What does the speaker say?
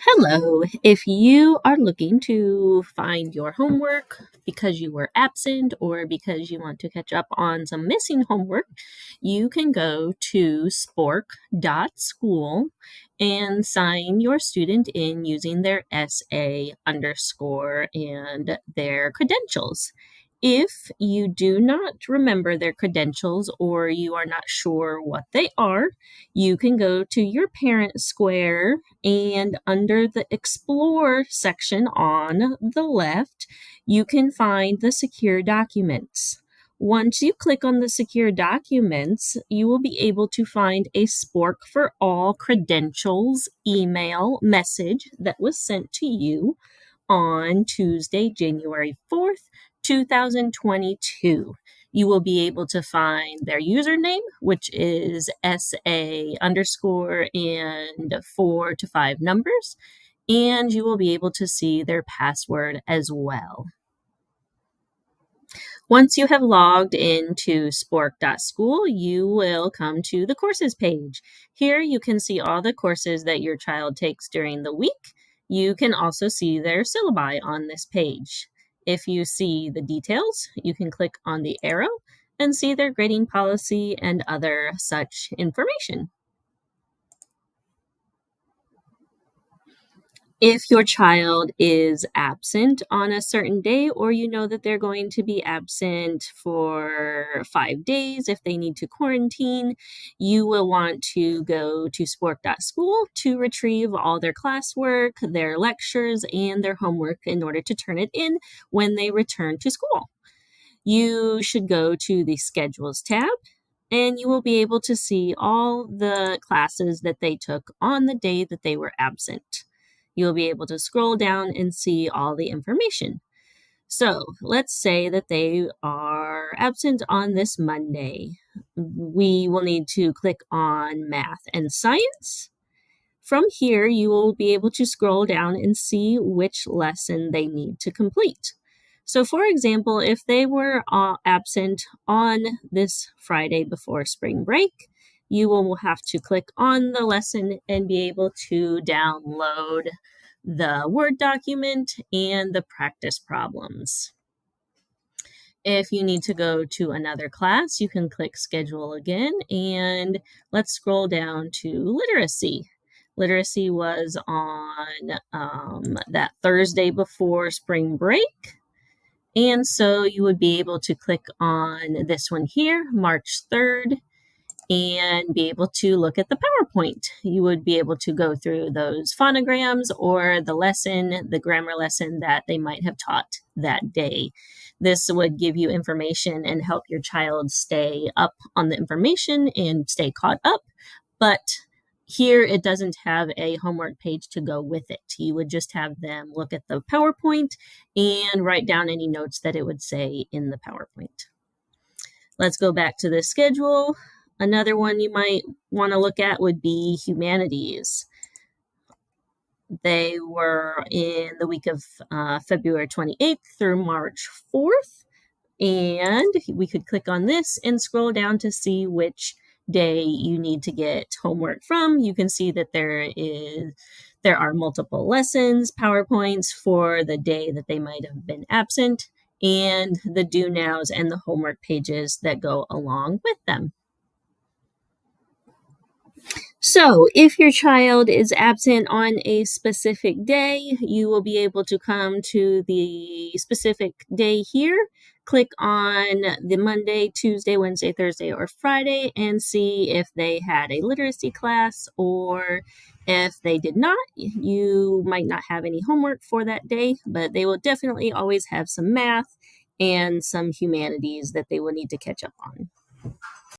Hello. If you are looking to find your homework because you were absent or because you want to catch up on some missing homework, you can go to spork.school and sign your student in using their SA underscore and their credentials. If you do not remember their credentials or you are not sure what they are, you can go to your parent square and under the Explore section on the left, you can find the secure documents. Once you click on the secure documents, you will be able to find a SPORK for all credentials email message that was sent to you on Tuesday, January 4th, 2022. You will be able to find their username, which is SA underscore and 4 to 5 numbers, and you will be able to see their password as well. Once you have logged into spork.school, you will come to the courses page. Here you can see all the courses that your child takes during the week. You can also see their syllabi on this page. If you see the details, you can click on the arrow and see their grading policy and other such information. If your child is absent on a certain day, or you know that they're going to be absent for 5 days if they need to quarantine, you will want to go to spork.school to retrieve all their classwork, their lectures, and their homework in order to turn it in when they return to school. You should go to the Schedules tab, and you will be able to see all the classes that they took on the day that they were absent. You'll be able to scroll down and see all the information. So let's say that they are absent on this Monday. We will need to click on Math and Science. From here, you will be able to scroll down and see which lesson they need to complete. So, for example, if they were absent on this Friday before spring break, you will have to click on the lesson and be able to download the Word document and the practice problems. If you need to go to another class, you can click schedule again, and let's scroll down to literacy. Literacy was on that Thursday before spring break. And so you would be able to click on this one here, March 3rd, and be able to look at the PowerPoint. You would be able to go through those phonograms or the lesson, the grammar lesson that they might have taught that day. This would give you information and help your child stay up on the information and stay caught up. But here it doesn't have a homework page to go with it. You would just have them look at the PowerPoint and write down any notes that it would say in the PowerPoint. Let's go back to the schedule. Another one you might want to look at would be humanities. They were in the week of February 28th through March 4th. And we could click on this and scroll down to see which day you need to get homework from. You can see that there are multiple lessons, PowerPoints for the day that they might have been absent, and the do nows and the homework pages that go along with them. So, if your child is absent on a specific day, you will be able to come to the specific day here, click on the Monday, Tuesday, Wednesday, Thursday, or Friday, and see if they had a literacy class, or if they did not, you might not have any homework for that day, but they will definitely always have some math and some humanities that they will need to catch up on.